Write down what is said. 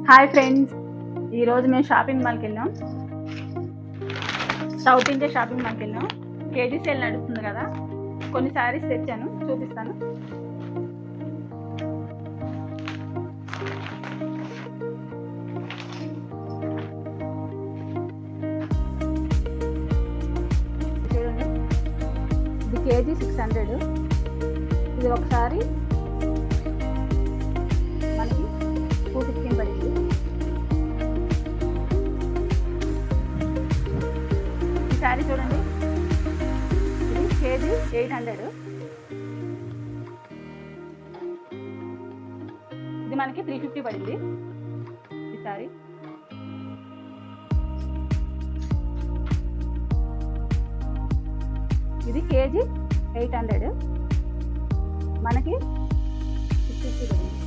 Hi friends, ఈరోజు మేము shopping మాల్కి వెళ్ళాం. సౌత్ ఇండియా షాపింగ్ మాల్కి వెళ్ళాం. కేజీ సేల్ నడుస్తుంది కదా, కొన్ని శారీస్ తెచ్చాను, చూపిస్తాను. చూడండి, ఇది కేజీ 600. ఇది ఒకసారి మనకి 215 పడింది. ఈ శారీ చూడండి, ఇది కేజీ 800. ఇది మనకి 350 పడింది ఈ శారీ. ఇది కేజీ 800, మనకి 650 పడింది.